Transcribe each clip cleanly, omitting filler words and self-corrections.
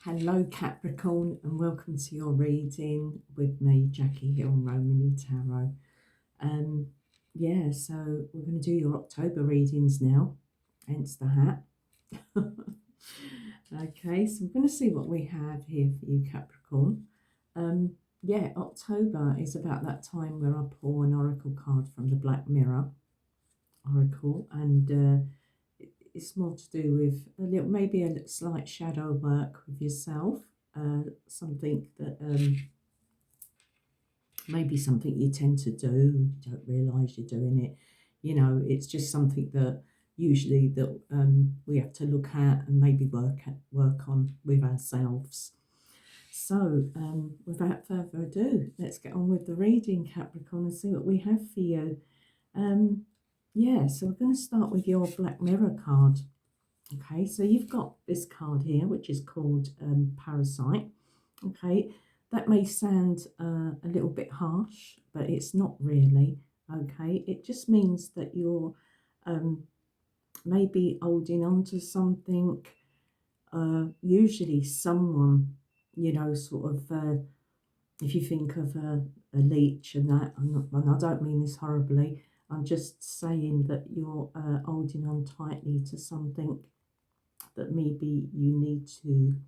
Hello Capricorn and welcome to your reading with me, Jackie Hill, Romany Tarot. So we're going to do your October readings now, hence the hat. Okay, so we're going to see what we have here for you Capricorn. October is about that time where I pull an oracle card from the Black Mirror Oracle, and it's more to do with maybe a slight shadow work with yourself, something that maybe something you tend to do, you don't realise you're doing it. It's just something that usually that we have to look at and maybe work on with ourselves. So without further ado, let's get on with the reading, Capricorn, and see what we have for you. So we're going to start with your Black Mirror card. Okay, so you've got this card here, which is called Parasite. Okay, that may sound a little bit harsh, but it's not really. Okay, it just means that you're maybe holding on to something, usually someone, if you think of a leech and that, and I don't mean this horribly, I'm just saying that you're holding on tightly to something that maybe you need to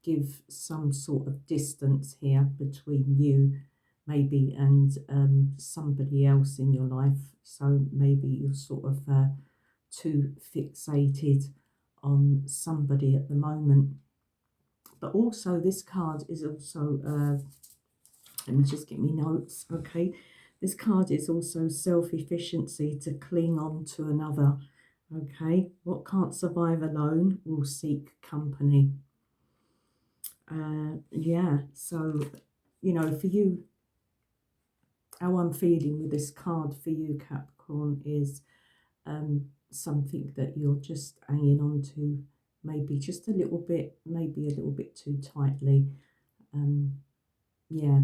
give some sort of distance here between you maybe and somebody else in your life. So maybe you're sort of too fixated on somebody at the moment. But also this card is also, let me just get me notes, okay. This card is also self-efficiency, to cling on to another. Okay, what can't survive alone will seek company. So, for you, how I'm feeling with this card for you, Capricorn, is something that you're just hanging on to, maybe just a little bit, maybe a little bit too tightly.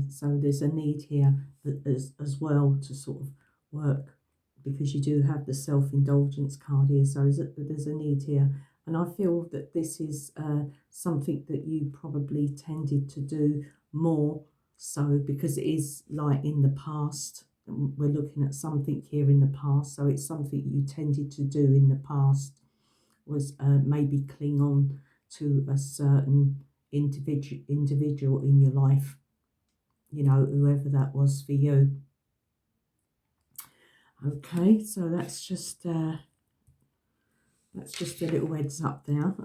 So there's a need here as well to sort of work, because you do have the self-indulgence card here, so there's a need here. And I feel that this is something that you probably tended to do more so, because it is like in the past. We're looking at something here in the past, so it's something you tended to do in the past, was maybe cling on to a certain individual in your life, whoever that was for you. Okay, so that's just a little heads up there.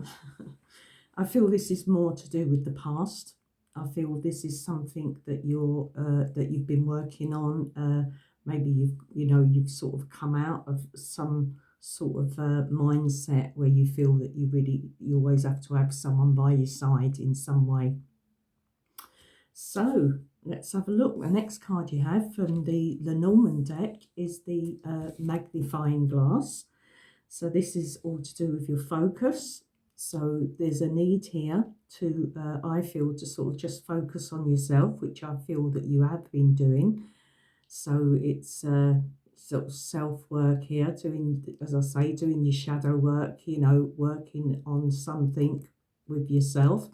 I feel this is more to do with the past. I feel this is something that you've been working on. Maybe you've sort of come out of some sort of mindset where you feel that you always have to have someone by your side in some way. So let's have a look. The next card you have from the Lenormand deck is the magnifying glass. So this is all to do with your focus. So there's a need here to, I feel, to sort of just focus on yourself, which I feel that you have been doing. So it's sort of self-work here, doing, as I say, doing your shadow work, working on something with yourself.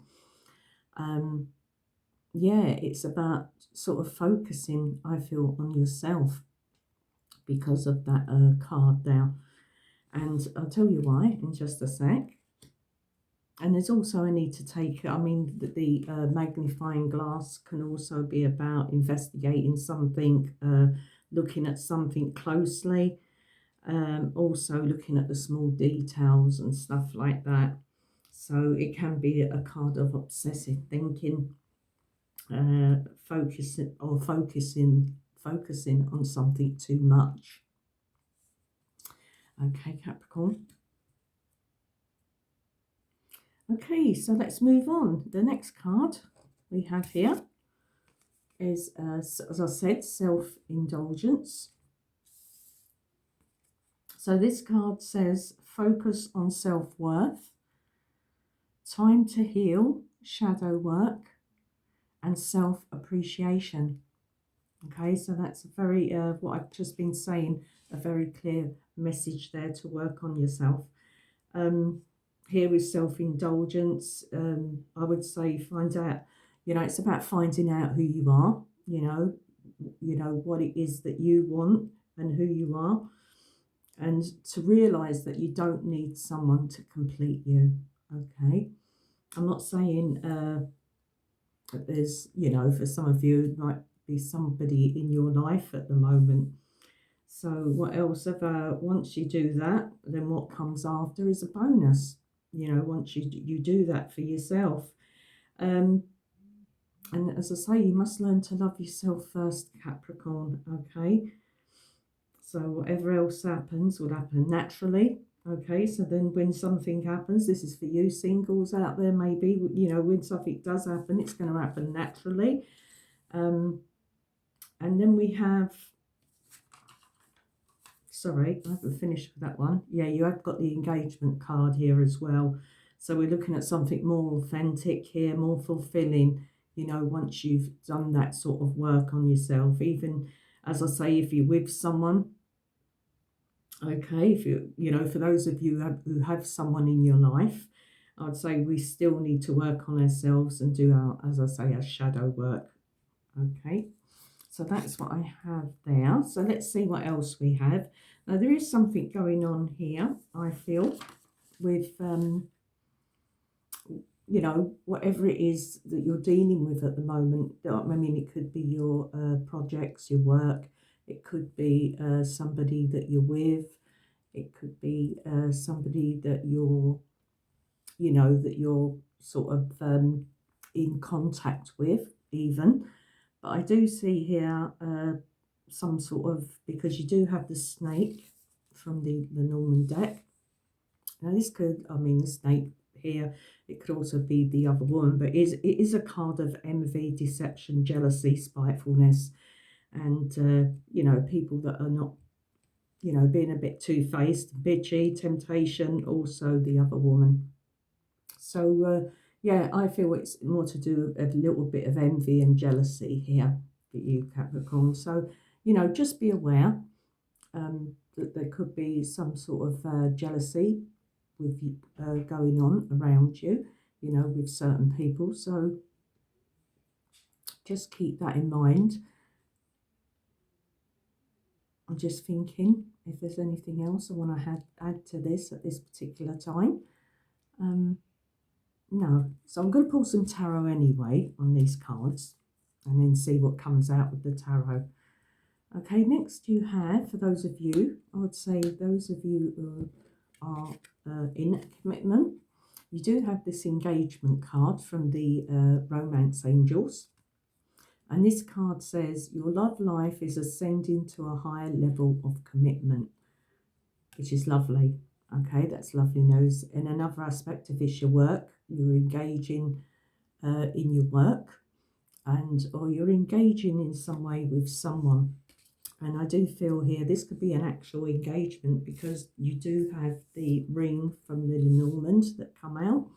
It's about sort of focusing, I feel, on yourself because of that card there. And I'll tell you why in just a sec. And there's also a need to take, the magnifying glass can also be about investigating something, looking at something closely, also looking at the small details and stuff like that. So it can be a card of obsessive thinking, focusing on something too much. Okay, Capricorn. Okay, so let's move on. The next card we have here is, as I said, self-indulgence. So this card says, focus on self-worth, time to heal, shadow work, and self-appreciation. Okay, so that's a very, what I've just been saying, a very clear message there to work on yourself. here is self-indulgence. I would say find out, it's about finding out who you are, what it is that you want and who you are, and to realize that you don't need someone to complete you. Okay. I'm not saying that there's, for some of you, it might be somebody in your life at the moment. So what else? Once you do that, then what comes after is a bonus. Once you do that for yourself. Um, and as I say, you must learn to love yourself first, Capricorn. Okay. So whatever else happens will happen naturally. Okay, so then when something happens, this is for you singles out there, maybe, when something does happen, it's going to happen naturally. And then we have, sorry, I haven't finished with that one. Yeah, you have got the engagement card here as well. So we're looking at something more authentic here, more fulfilling, once you've done that sort of work on yourself. Even, as I say, if you're with someone, okay, if for those of you who have someone in your life, I'd say we still need to work on ourselves and do our, as I say, our shadow work. Okay, so that's what I have there. So let's see what else we have. Now there is something going on here, I feel, with whatever it is that you're dealing with at the moment. I mean, it could be your projects, your work. It could be somebody that you're with. It could be somebody that you're sort of in contact with even. But I do see here some sort of, because you do have the snake from the Norman deck. Now this could, the snake here, it could also be the other woman, but it is a card of envy, deception, jealousy, spitefulness, and, people that are not, being a bit two-faced, bitchy, temptation, also the other woman. So, yeah, I feel it's more to do with a little bit of envy and jealousy here for you, Capricorn. So, just be aware that there could be some sort of jealousy with going on around you, with certain people. So just keep that in mind. I'm just thinking if there's anything else I want to add to this at this particular time. No. So I'm going to pull some tarot anyway on these cards and then see what comes out with the tarot. Okay, next you have, for those of you, I would say those of you who are in a commitment, you do have this engagement card from the Romance Angels. And this card says, your love life is ascending to a higher level of commitment, which is lovely. Okay, that's lovely news. In another aspect of this, your work, you're engaging in your work, or you're engaging in some way with someone. And I do feel here this could be an actual engagement, because you do have the ring from the Lenormand that come out.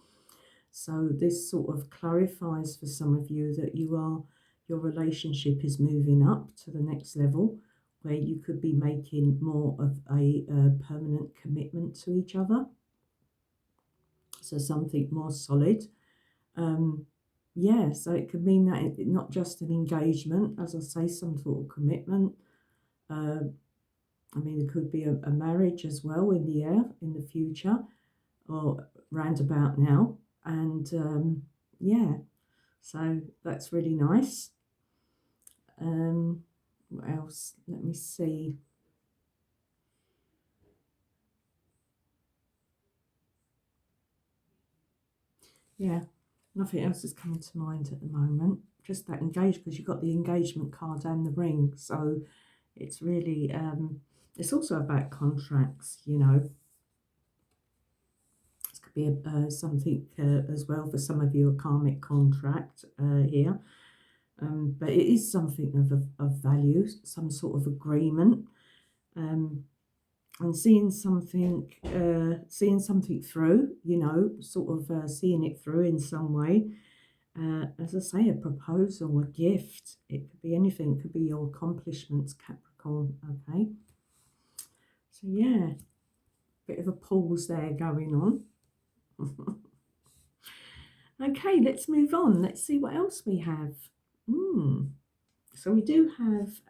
So this sort of clarifies for some of you that your relationship is moving up to the next level, where you could be making more of a permanent commitment to each other. So something more solid. Yeah, so it could mean that it's not just an engagement, as I say, some sort of commitment. There could be a marriage as well in the air in the future, or roundabout now. And yeah, so that's really nice. What else? Let me see. Yeah, nothing else is coming to mind at the moment. Just that engaged, because you've got the engagement card and the ring. So it's really, it's also about contracts, This could be something as well for some of you, a karmic contract here. But it is something of value, some sort of agreement. And seeing something through, sort of seeing it through in some way. As I say, a proposal, a gift. It could be anything. It could be your accomplishments, Capricorn. Okay. So yeah, bit of a pause there going on. Okay, let's move on. Let's see what else we have. So we do have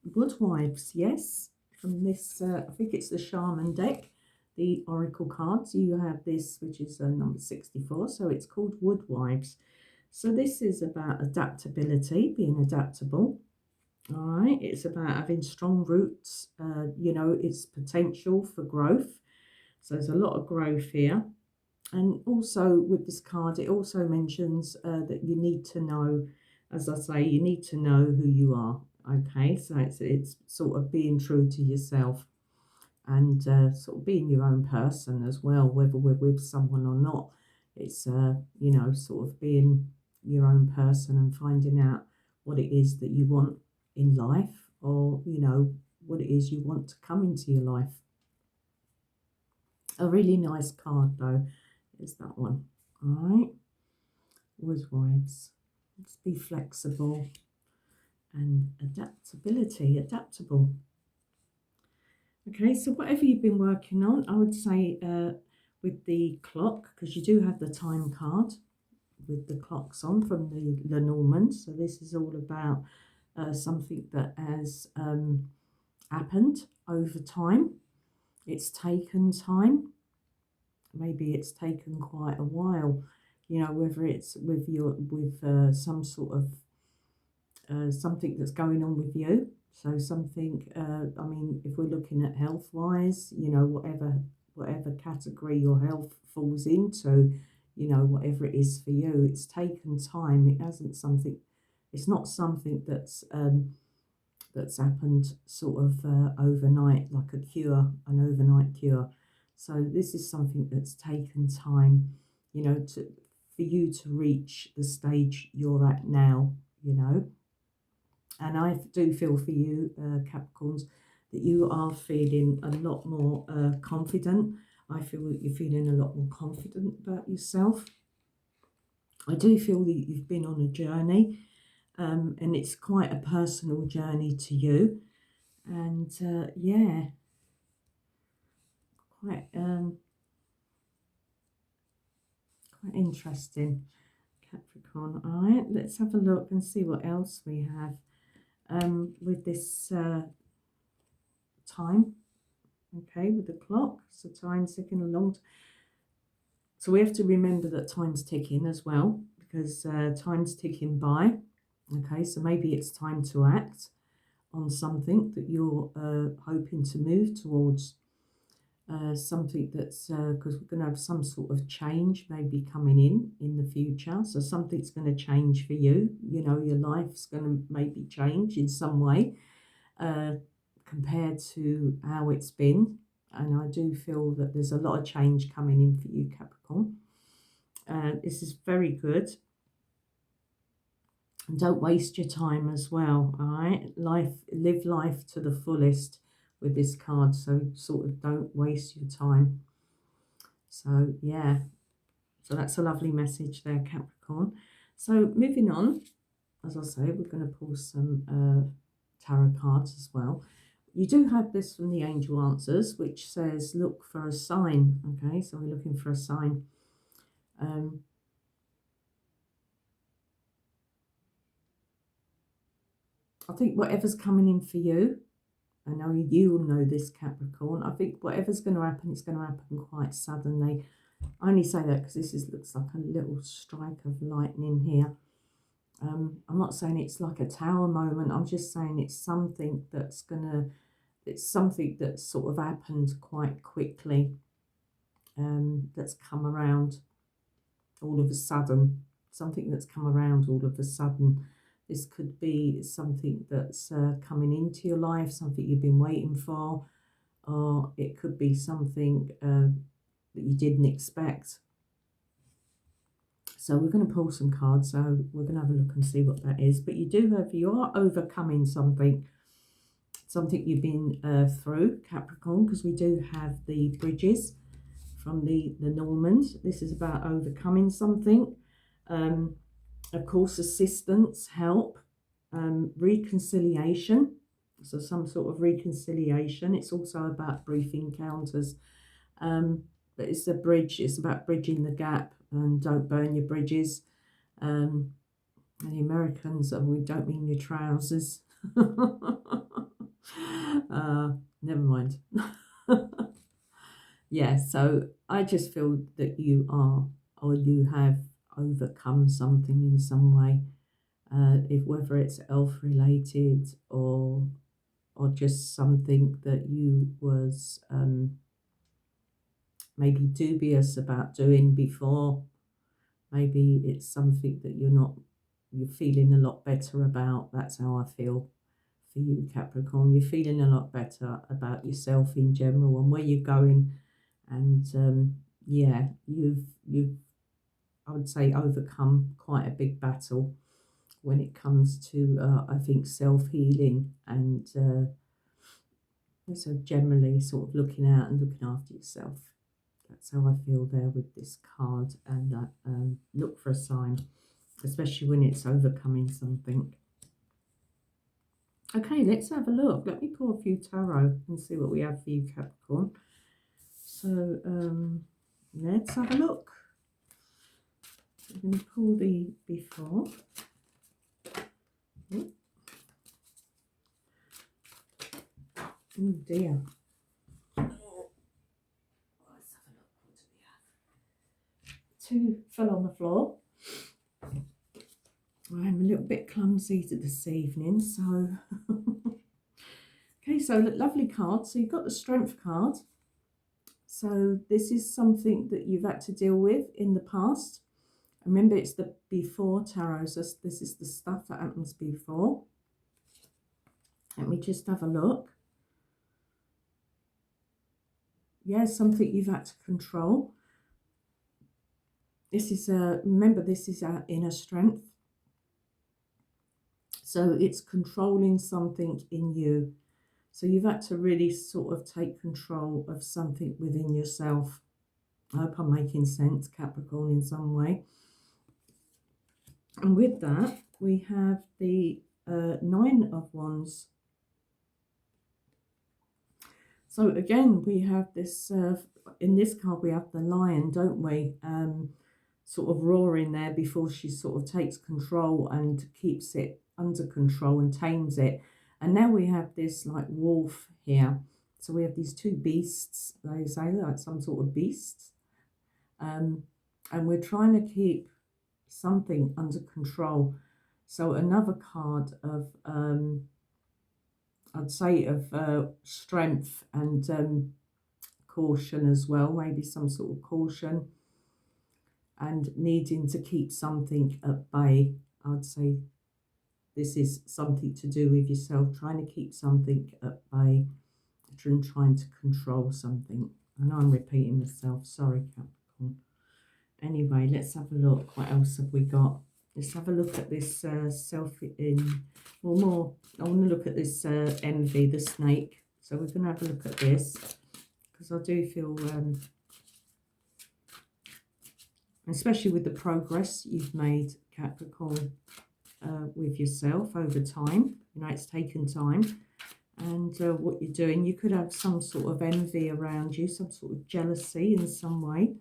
Wood Wives, yes, from this, I think it's the Shaman deck, the Oracle cards. You have this, which is number 64, so it's called Wood Wives. So this is about adaptability, being adaptable. All right, it's about having strong roots, it's potential for growth. So there's a lot of growth here. And also with this card, it also mentions that you need to know, as I say, you need to know who you are. Okay, so it's sort of being true to yourself and sort of being your own person as well, whether we're with someone or not. It's sort of being your own person and finding out what it is that you want in life, or what it is you want to come into your life. A really nice card though is that one. All right, Wood Wives. Let's be flexible and adaptable. Okay, so whatever you've been working on, I would say with the clock, because you do have the time card with the clocks on from the Lenormand. So this is all about something that has happened over time. It's taken time. Maybe it's taken quite a while. Whether it's with some sort of something that's going on with you. So something, if we're looking at health-wise, whatever category your health falls into, whatever it is for you, it's taken time. It's not something that's happened sort of overnight, like an overnight cure. So this is something that's taken time, for you to reach the stage you're at now, And I do feel for you, Capricorns, that you are feeling a lot more confident. I feel that you're feeling a lot more confident about yourself. I do feel that you've been on a journey, and it's quite a personal journey to you. And quite quite interesting, Capricorn. All right, let's have a look and see what else we have with this time. Okay, with the clock, so time's ticking along. So we have to remember that time's ticking as well, because time's ticking by. Okay, so maybe it's time to act on something that you're hoping to move towards. Something that's because we're going to have some sort of change maybe coming in the future. So something's going to change for you. Your life's going to maybe change in some way compared to how it's been. And I do feel that there's a lot of change coming in for you, Capricorn. This is very good. And don't waste your time as well, all right? Live life to the fullest with this card, so sort of don't waste your time. So yeah, so that's a lovely message there, Capricorn. So moving on, as I say, we're going to pull some tarot cards as well. You do have this from the Angel Answers, which says look for a sign. Okay, so we're looking for a sign. I think whatever's coming in for you, I know you'll know this, Capricorn. I think whatever's going to happen, it's going to happen quite suddenly. I only say that because this looks like a little strike of lightning here. I'm not saying it's like a tower moment. I'm just saying it's something that's sort of happened quite quickly. That's come around all of a sudden. Something that's come around all of a sudden. This could be something that's coming into your life, something you've been waiting for, or it could be something that you didn't expect. So we're going to pull some cards, so we're going to have a look and see what that is. But you are overcoming something you've been through, Capricorn, because we do have the bridges from the Normand. This is about overcoming something. Of course, assistance, help, reconciliation. So some sort of reconciliation. It's also about brief encounters. but it's a bridge. It's about bridging the gap, and don't burn your bridges. And the Americans, we don't mean your trousers. Never mind. Yeah, so I just feel that you are, or you have overcome something in some way, if whether it's health related or just something that you was maybe dubious about doing before. Maybe it's something that you're feeling a lot better about. That's how I feel for you, Capricorn. You're feeling a lot better about yourself in general and where you're going. And yeah, you've I would say overcome quite a big battle when it comes to I think self-healing and so generally sort of looking out and looking after yourself. That's how I feel there with this card, and that look for a sign, especially when it's overcoming something. Okay, let's have a look. Let me pull a few tarot and see what we have for you, Capricorn. So let's have a look. I'm going to pull the before. Oh dear. Let's have a look. What do we have? Two fell on the floor. I'm a little bit clumsy this evening, so okay, so lovely card. So you've got the Strength card. So this is something that you've had to deal with in the past. Remember, it's the before tarot, so this is the stuff that happens before. Let me just have a look. Yeah, something you've had to control. This is remember, this is our inner strength. So it's controlling something in you. So you've had to really sort of take control of something within yourself. I hope I'm making sense, Capricorn, in some way. And with that, we have the Nine of Wands. So again, we have this, in this card, we have the lion, don't we? Sort of roaring there before she sort of takes control and keeps it under control and tames it. And now we have this like wolf here. So we have these two beasts, they say, like some sort of beasts. And we're trying to keep something under control. So another card of, I'd say, of strength and caution as well, maybe some sort of caution and needing to keep something at bay. I'd say this is something to do with yourself, trying to keep something at bay and trying to control something. I know I'm repeating myself, sorry, Capricorn. Anyway, let's have a look. What else have we got? Let's have a look at this well, more, I want to look at this envy, the snake. So we're going to have a look at this because I do feel, especially with the progress you've made, Capricorn, with yourself over time. You know, it's taken time. And what you're doing, you could have some sort of envy around you, some sort of jealousy in some way.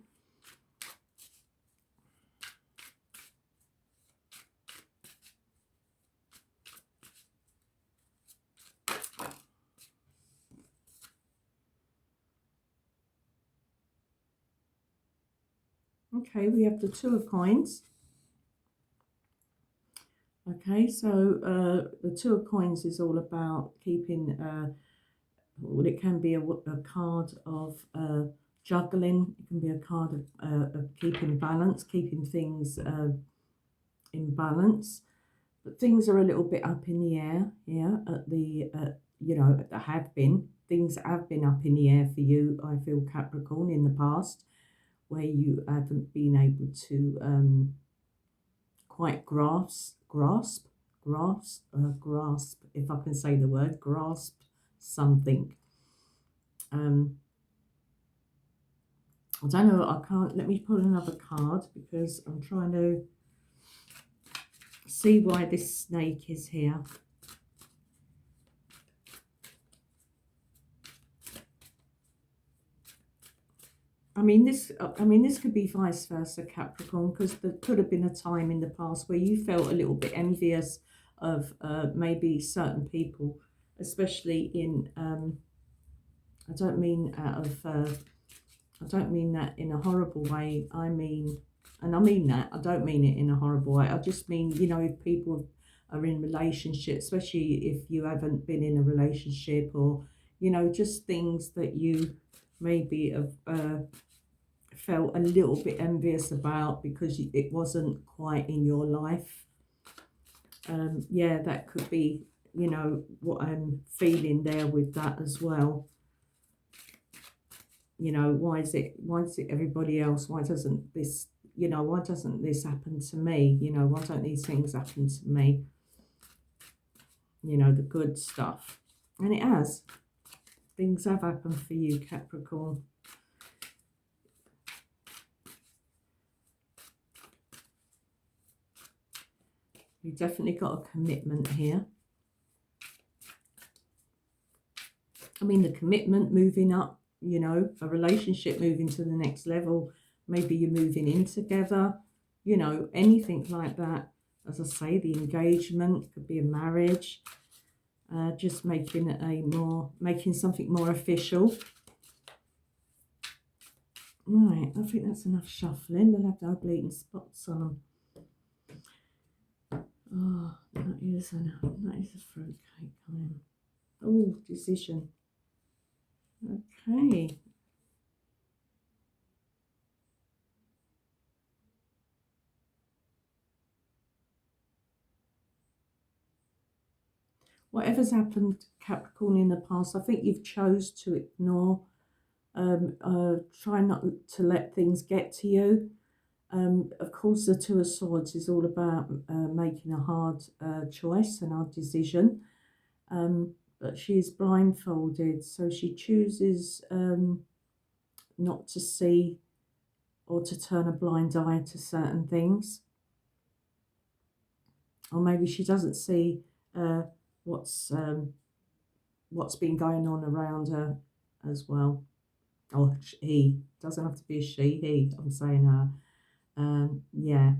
Okay, we have the Two of Coins. Okay, so the Two of Coins is all about keeping, well, it can be a card of juggling. It can be a card of keeping balance, keeping things in balance. But things are a little bit up in the air here at the, you know, things have been up in the air for you, I feel, Capricorn, in the past, where you haven't been able to quite grasp, if I can say the word, grasp something. I don't know, I can't, let me pull another card because I'm trying to see why this snake is here. this could be vice versa, Capricorn, because there could have been a time in the past where you felt a little bit envious of maybe certain people, especially in I don't mean out of I don't mean that in a horrible way. And I mean that, I don't mean it in a horrible way. I just mean, if people are in relationships, especially if you haven't been in a relationship, or, just things that you maybe have felt a little bit envious about because it wasn't quite in your life. Yeah, that could be, what I'm feeling there with that as well. Why is it everybody else? Why doesn't this happen to me? Why don't these things happen to me? The good stuff. And it has. Things have happened for you, Capricorn. You've definitely got a commitment here. The commitment moving up, a relationship moving to the next level. Maybe you're moving in together, anything like that. As I say, the engagement could be a marriage, just making something more official. Right, I think that's enough shuffling. They'll have no bleeding spots on them. Oh, that is a fruitcake coming. Oh, decision. Okay. Whatever's happened, Capricorn, in the past, I think you've chose to ignore, try not to let things get to you. Of course, the Two of Swords is all about making a hard choice, and hard decision. But she's blindfolded, so she chooses not to see or to turn a blind eye to certain things. Or maybe she doesn't see what's been going on around her as well. Or he, doesn't have to be a she, he, I'm saying her. Yeah.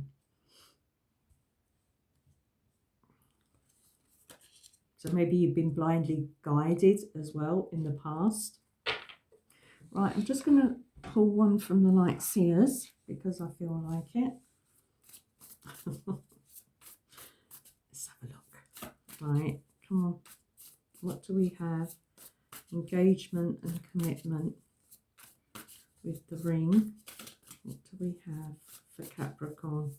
So maybe you've been blindly guided as well in the past. Right, I'm just going to pull one from the Light Seers because I feel like it. Let's have a look. Right, come on. What do we have? Engagement and commitment with the ring. What do we have for Capricorn?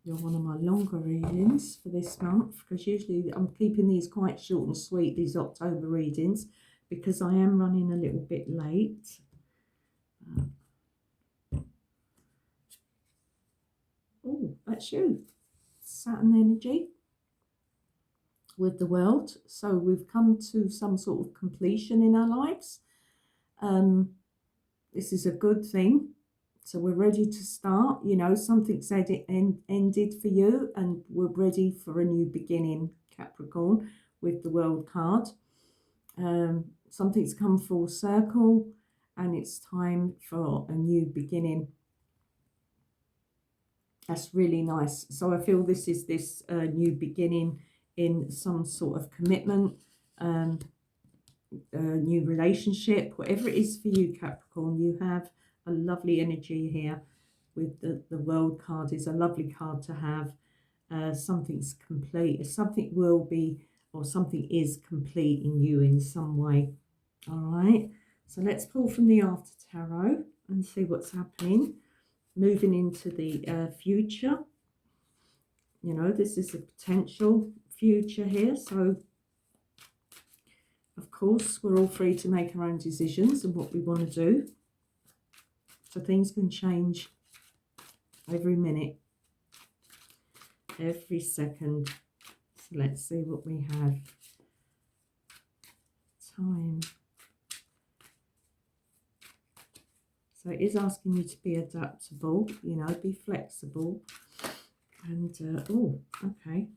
You're one of my longer readings for this month, because usually I'm keeping these quite short and sweet, these October readings, because I am running a little bit late. Oh, that's you. Saturn energy with the World. So we've come to some sort of completion in our lives. This is a good thing. So we're ready to start, something said it ended for you, and we're ready for a new beginning, Capricorn, with the World card. Something's come full circle, and it's time for a new beginning. That's really nice. So I feel this is new beginning in some sort of commitment, new relationship, whatever it is for you, Capricorn. You have a lovely energy here with the World card. Is a lovely card to have. Something's complete. Something will be, or something is complete in you in some way. All right. So let's pull from the After Tarot and see what's happening. Moving into the future. This is a potential future here. So, of course, we're all free to make our own decisions and what we want to do. So things can change every minute, every second. So let's see what we have. Time. So it is asking you to be adaptable, you know, be flexible. And, oh, okay.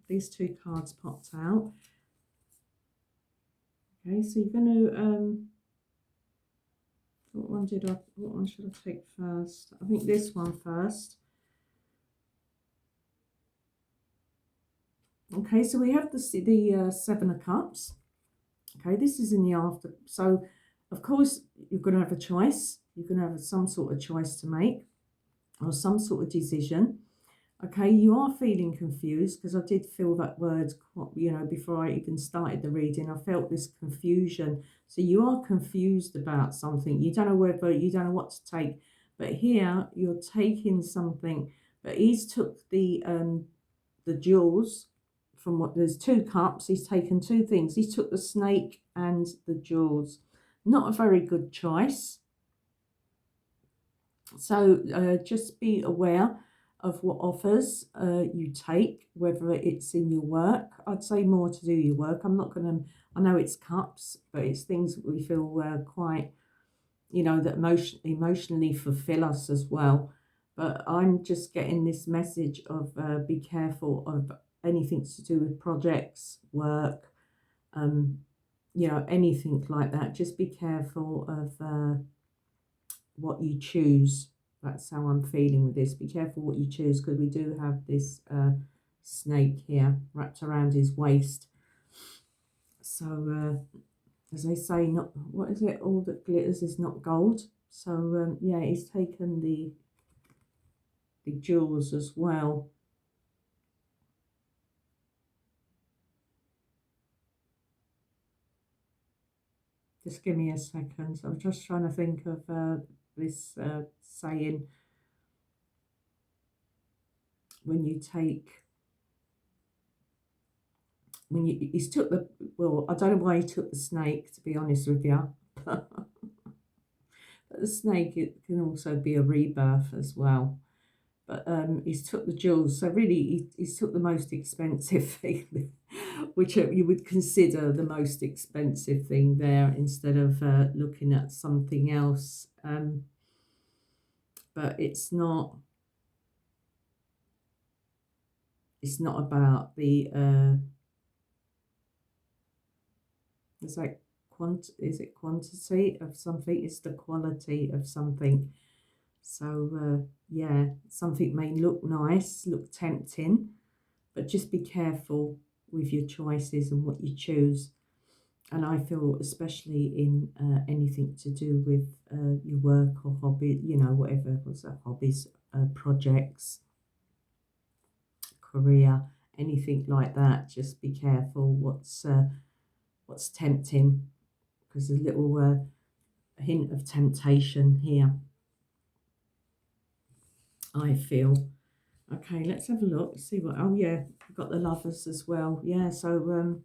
These two cards popped out. Okay, so you're going to, what one should I take first? I think this one first. Okay, so we have the Seven of Cups. Okay, this is in the after. So, of course, you're going to have a choice. You're going to have some sort of choice to make or some sort of decision. Okay, you are feeling confused because I did feel that word, you know, before I even started the reading. I felt this confusion. So you are confused about something. You don't know you don't know what to take. But here you're taking something. But he's took the jewels from what there's two cups. He's taken two things. He took the snake and the jewels. Not a very good choice. So just be aware of what offers you take, whether it's in your work. I'd say more to do your work. I'm not going to, I know it's cups, but it's things that we feel quite, you know, that emotionally fulfill us as well. But I'm just getting this message of be careful of anything to do with projects, work, you know, anything like that. Just be careful of what you choose. That's how I'm feeling with this. Be careful what you choose, because we do have this snake here wrapped around his waist. So as they say, not what is it? All that glitters is not gold. So yeah, he's taken the jewels as well. Just give me a second. I'm just trying to think of this saying, when you take, when you, he's took the, well, I don't know why he took the snake, to be honest with you. But the snake, it can also be a rebirth as well. But he's took the jewels, so really he's took the most expensive thing, which you would consider the most expensive thing there, instead of looking at something else. But it's not about the it's like is it quantity of something? It's the quality of something. So yeah, something may look nice, look tempting, but just be careful with your choices and what you choose. And I feel, especially in anything to do with your work or hobby, you know, whatever was that, hobbies, projects, career, anything like that. Just be careful what's tempting, because there's a little hint of temptation here, I feel. Okay, let's have a look, see what, oh yeah, we've got the Lovers as well. Yeah, so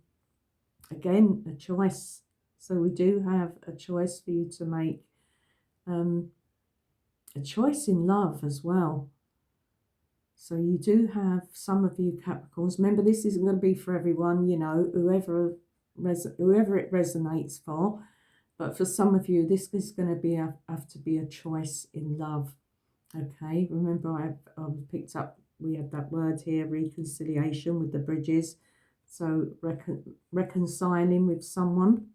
again, a choice. So we do have a choice for you to make, a choice in love as well. So you do have some of you Capricorns. Remember, this isn't going to be for everyone, you know, whoever it resonates for. But for some of you, this is going to be have to be a choice in love. Okay, remember I picked up, we had that word here, reconciliation, with the bridges. So reconciling with someone.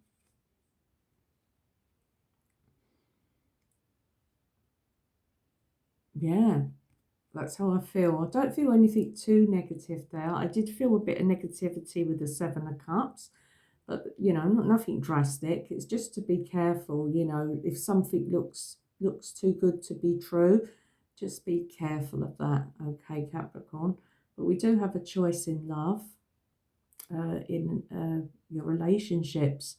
Yeah, that's how I feel. I don't feel anything too negative there. I did feel a bit of negativity with the Seven of Cups, but you know, nothing drastic. It's just to be careful, you know, if something looks too good to be true, just be careful of that. Okay, Capricorn. But we do have a choice in love, in your relationships.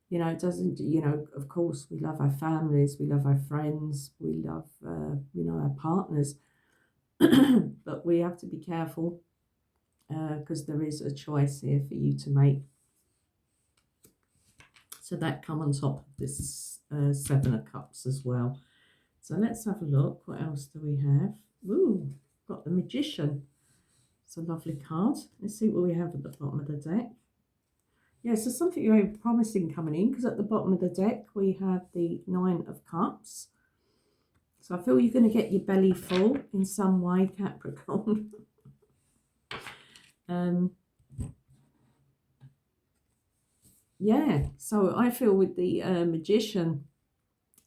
You know, it doesn't, you know, of course, we love our families, we love our friends, we love, you know, our partners. But we have to be careful, because there is a choice here for you to make. So that come on top of this Seven of Cups as well. So let's have a look. What else do we have? Ooh, got the Magician. It's a lovely card. Let's see what we have at the bottom of the deck. Yeah, so something very promising coming in, because at the bottom of the deck we have the Nine of Cups. So I feel you're going to get your belly full in some way, Capricorn. Yeah, so I feel with the Magician,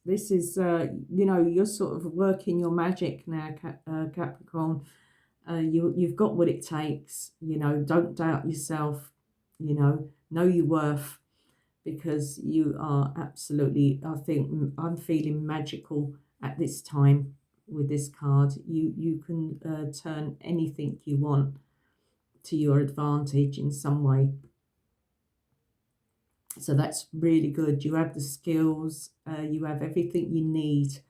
this is, you know, you're sort of working your magic now, Capricorn. You've got what it takes, you know, don't doubt yourself, you know your worth, because you are absolutely, I think, I'm feeling magical at this time with this card. You can turn anything you want to your advantage in some way. So that's really good. You have the skills, you have everything you need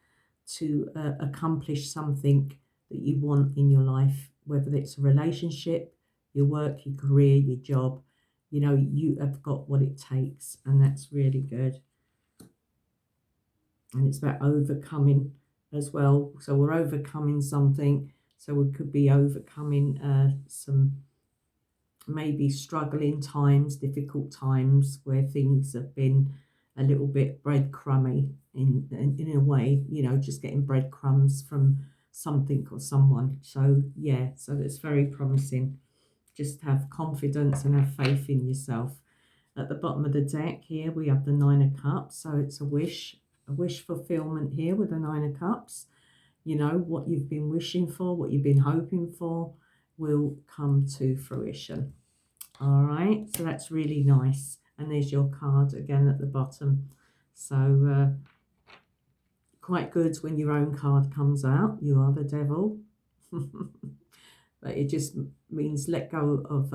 to accomplish something that you want in your life, whether it's a relationship, your work, your career, your job. You know, you have got what it takes, and that's really good. And it's about overcoming as well. So we're overcoming something. So we could be overcoming some maybe struggling times, difficult times where things have been a little bit breadcrumby in a way, you know, just getting breadcrumbs from something or someone. So yeah, so it's very promising. Just have confidence and have faith in yourself. At the bottom of the deck here, we have the Nine of Cups. So it's a wish fulfillment here with the Nine of Cups. You know, what you've been wishing for, what you've been hoping for will come to fruition. All right, so that's really nice. And there's your card again at the bottom. So quite good when your own card comes out. You are the devil. But it just means let go of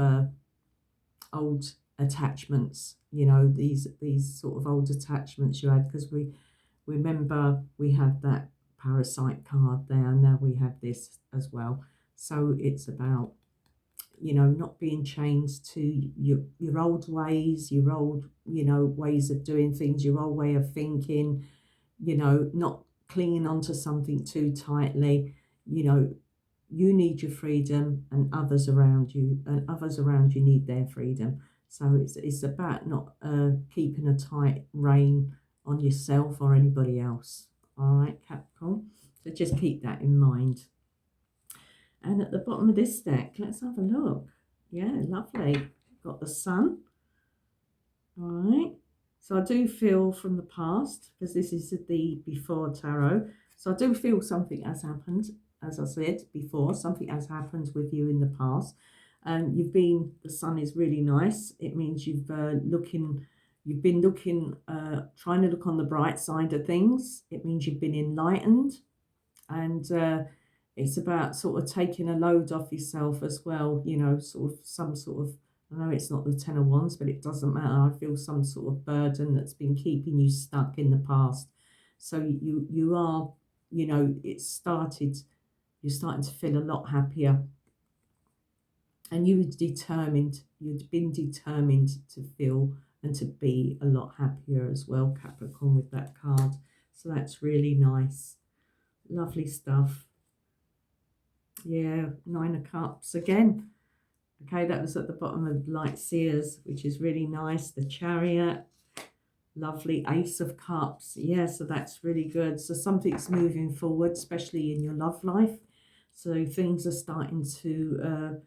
old attachments, you know, these sort of old attachments you had, because we remember we had that parasite card there, and now we have this as well. So it's about, you know, not being chained to your old ways, your old, you know, ways of doing things, your old way of thinking, you know, not clinging onto something too tightly. You know, you need your freedom, and others around you need their freedom. So it's about not keeping a tight rein on yourself or anybody else. All right, Capricorn. So just keep that in mind. And at the bottom of this deck, let's have a look. Yeah, lovely. Got the Sun. All right. So I do feel from the past, because this is the before tarot. So I do feel something has happened. As I said before, something has happened with you in the past. And the Sun is really nice. It means you've been looking, trying to look on the bright side of things. It means you've been enlightened. And it's about sort of taking a load off yourself as well, you know, sort of some sort of, I know it's not the Ten of Wands, but it doesn't matter. I feel some sort of burden that's been keeping you stuck in the past. So you are, you know, you're starting to feel a lot happier. And you'd been determined to feel and to be a lot happier as well, Capricorn, with that card. So that's really nice. Lovely stuff. Yeah, Nine of Cups again. Okay, that was at the bottom of Light Seers, which is really nice. The Chariot, lovely. Ace of Cups. Yeah, so that's really good. So something's moving forward, especially in your love life. So things are starting to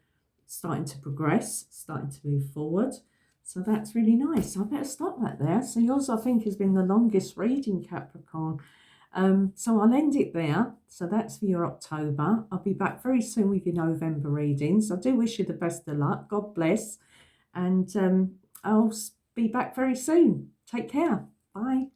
progress, starting to move forward. So that's really nice. I better stop that there. So yours, I think, has been the longest reading, Capricorn. So I'll end it there. So that's for your October. I'll be back very soon with your November readings. I do wish you the best of luck. God bless. And I'll be back very soon. Take care. Bye.